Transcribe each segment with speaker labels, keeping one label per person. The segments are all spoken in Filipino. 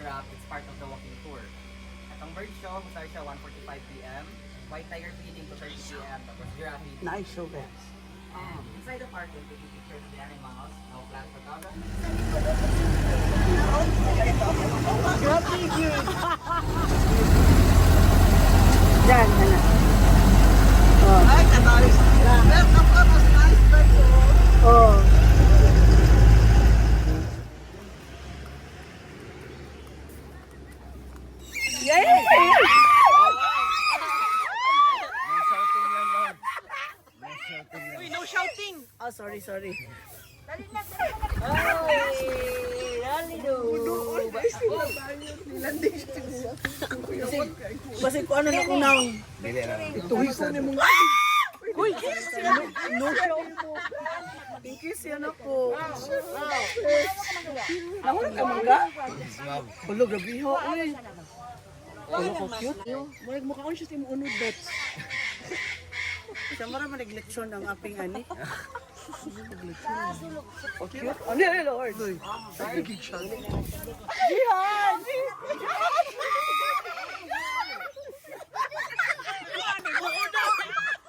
Speaker 1: Rock, it's part of the walking tour. At ang bird show, start siya 1:45 p.m. White tiger feeding 2:30 p.m. Tapos giraffe feeding.
Speaker 2: Nice show, guys.
Speaker 1: Inside the park, we'll take pictures of the animals. No flash photography.
Speaker 2: Grabe yun. Yan, yan. Oh. Ay, katalis sila. Pero kapag mas nice ba yun? Oh. Yay! Uy, no shouting! Oh, sorry. Dali na. Dali do. Kasi kung ano na kunaw. Ituhi ko ni mga. Uy, no shouting. Thank you siya na po. Nahulog ka mangga? Hulog, gabiho. Uy. Hulog ko cute. Mukha ko siya sa mga unod bet. Siya mara manigleksyon ang aping ani. Okay. Ano yun, Lord? Jihan!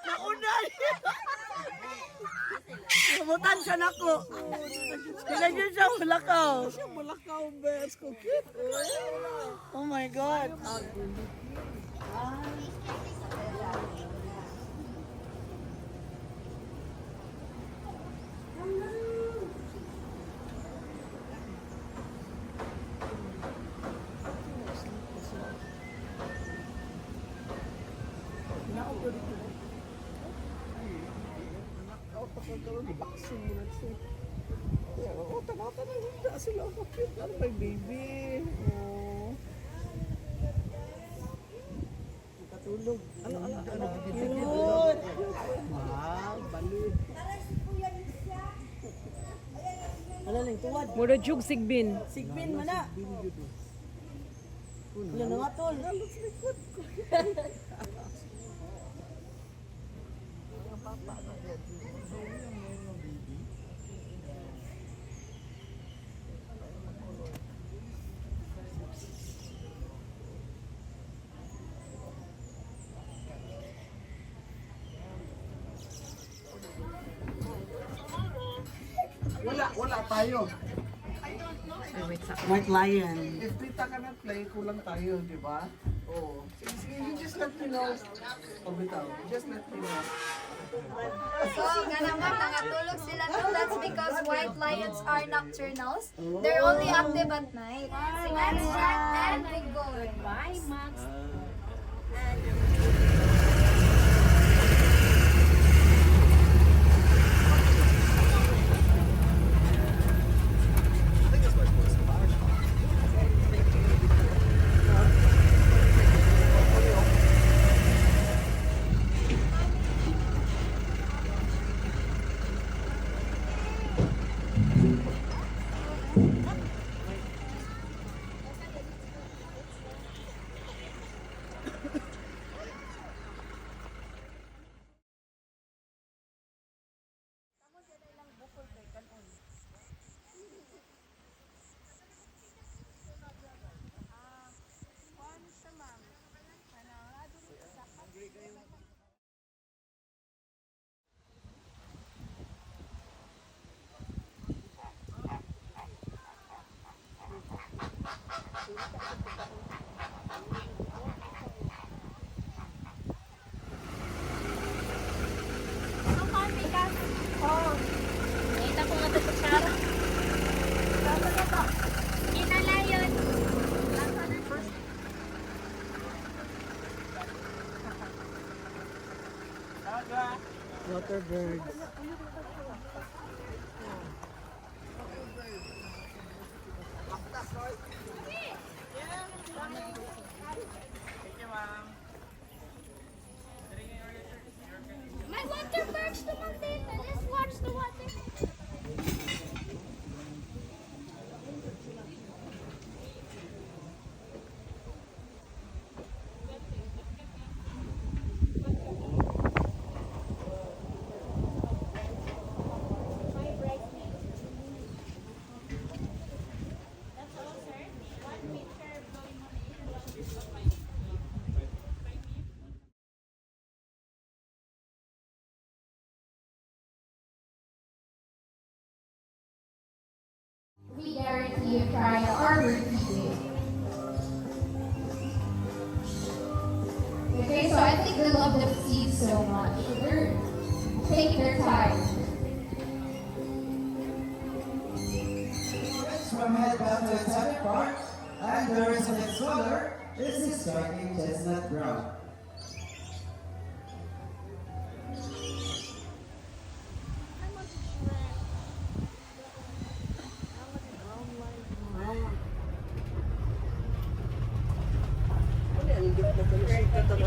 Speaker 2: Nauna! Namutan siya na ko. Kailan yun siya mulakaw? Siya mulakaw, best ko. Cute. Oh my God. Oh, tanaw-tanaw hindi sila ako cute. Ano may baby? Oh. Katulog. Ano, cute. Wow, balik. Ano lang, tuwad.
Speaker 3: Mura jug sigbin.
Speaker 2: Sigbin, mana. Ano na nga, tol? Halos likod ko.
Speaker 4: Wala tayo.
Speaker 2: White lion.
Speaker 4: If kita ka na play, kulang tayo, di ba? Oo. Sige, you just let me know. Bitaw. Just let me know.
Speaker 5: So, nga naman, nangatulog sila to. That's because white lions are nocturnals. They're only active at night. So, let's start and we go. Bye, Max.
Speaker 2: Water birds.
Speaker 5: My water birds to mountain. Let's watch the water. think they love the sea so much. Take their time.
Speaker 3: From headbound to Exotic Park, and the resident stroller is striking chestnut brown.
Speaker 2: Ano yan? Hindi ko sikat ang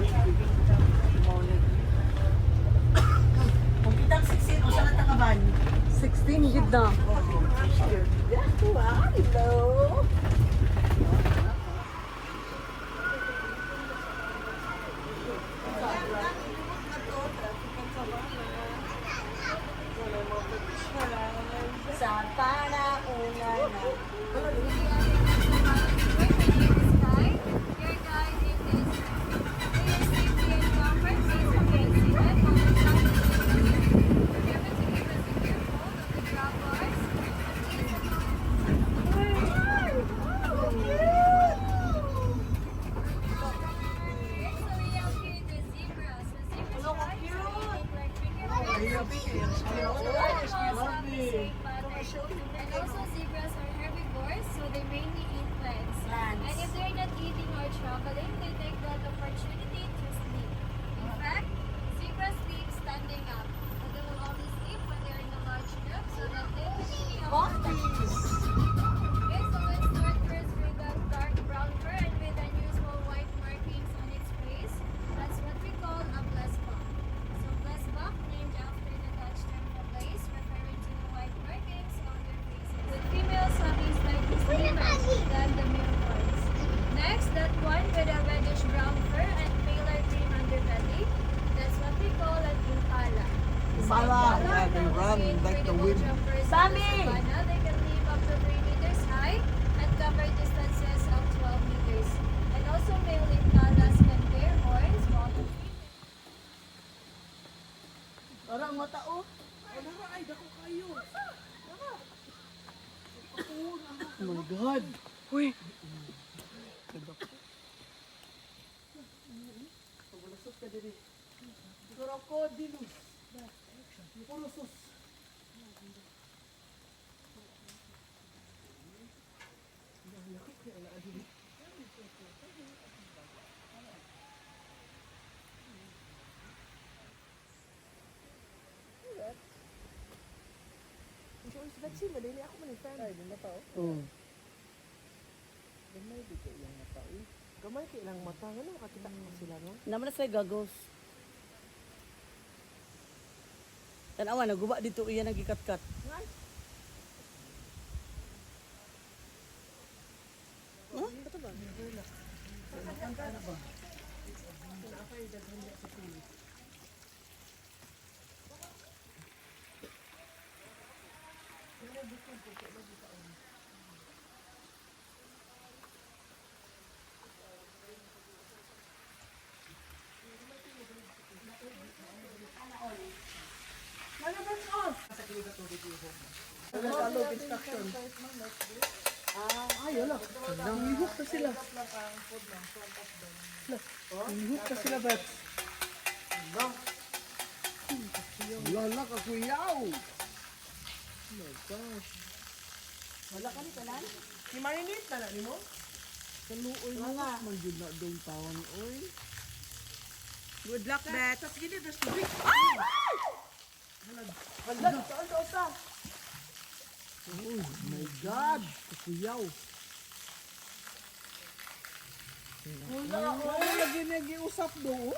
Speaker 2: kung kitang 16, o saan takaban? 16, gid na. Hello. Sa panaulan na.
Speaker 5: And also zebras are herbivores, so they mainly eat plants. And if they're not eating or traveling, they take that opportunity to sleep. In fact, zebras sleep standing up. So they will only sleep when they're in a large group so that they will be Okay, so let's start first with the dark brown fur and with unusual white markings on its face. That's what we call a blesbok. So blesbok, named after the Dutch term for blaze, referring to the white markings on their faces. With females having slightly slimmer than the male ones. Next, that one with a reddish brown fur and paler green underbelly. That's what we call an impala.
Speaker 2: Impala, yeah, they run like the wind.
Speaker 5: Sammy! They can live up to 3 meters high and cover distances of 12 meters. And also male impalas can bear horns while the
Speaker 2: Parang mata oh. Ano ba ay dako kayo? Oh my god. Uy. Pagbalasot ka diri. Crocodilus. Pulusos. Gamay kay ilang mata ngano makakita ka sila no.
Speaker 6: Naman na sa gagos. Tanawa naguba dito iya nagikat-kat.
Speaker 2: Follow instruction. Ay, wala. Nangihok na sila. Nangihok na sila, bet. Wala ka, kuyaw. Oh my gosh. Wala ka ni kanan? Si Marinate na ni mo? Kaluoy mo nga. Manjud na doon tawon, oy. Good luck, bet. Tapos gini, there's the big. Hala, saan? Oh my God! Kuyaw! Wala lagi nag-iusap do.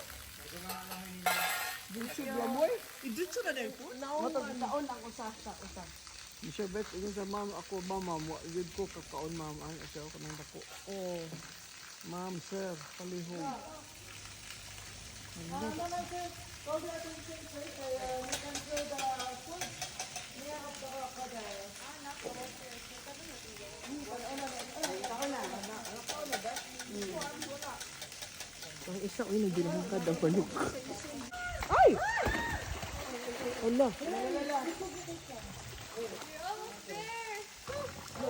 Speaker 2: Dito ba mo eh? Dito na din po? Matagtaon ang usap. Misha bet, yun sa ma'am, ako ba ma'am, yun ko kakaon ma'am, ay asyaw ko ng dako. Oh, ma'am, sir, palihog. Ang isa uy nagbilangkad ang balok. Ay! Wala.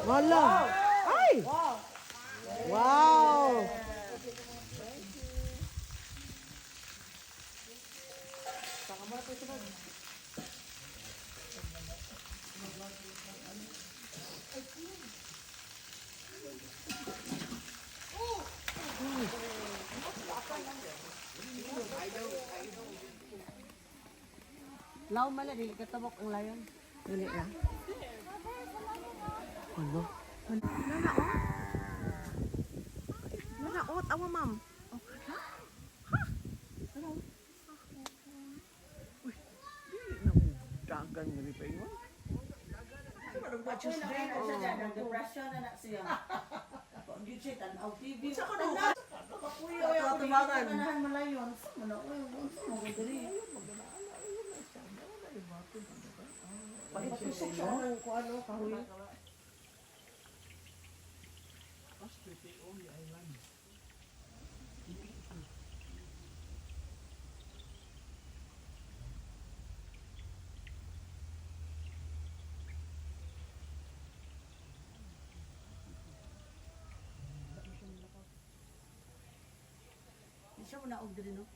Speaker 2: Wala. Ay! Wow!
Speaker 6: Now mala, dili ka tabok ang layon. Dili lang. Ano?
Speaker 2: Nanaot, awa ma'am. Dagan nga ni pa yun. Parang ba Tuesday?
Speaker 6: Depression na na siya. Pag yun siya, tanaw TV.
Speaker 2: Sa ko na.
Speaker 6: Kuya, ito tumakan. Kanahan mo layon. Saan mo na? Uy, saan mo gudiri?
Speaker 2: Patusok siya ng kung ano, kahoy.
Speaker 6: Di siya mo naog diri, no?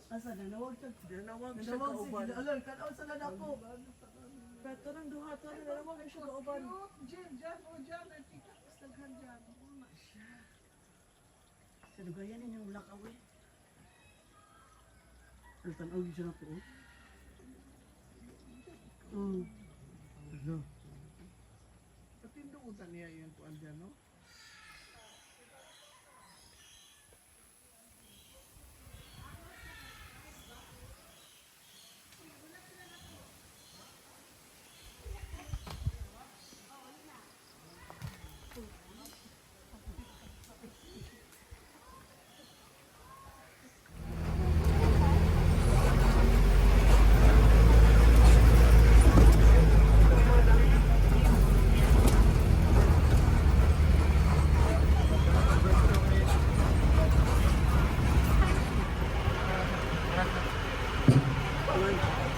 Speaker 6: Asa na nawag siya?
Speaker 2: Dinawag siya kauban.
Speaker 4: Alon, kanaw sa lana ko. Pero nang duha to, nalaman siya kauban.
Speaker 6: Sa lugayan niya yung lakaw eh. Ang tanaw yun siya na po.
Speaker 2: Patinduutan niya yung tuan dyan, no?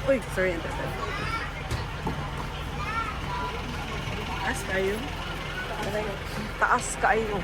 Speaker 6: Uy, sorry, interested.
Speaker 2: As kayo?
Speaker 6: Taas kayo.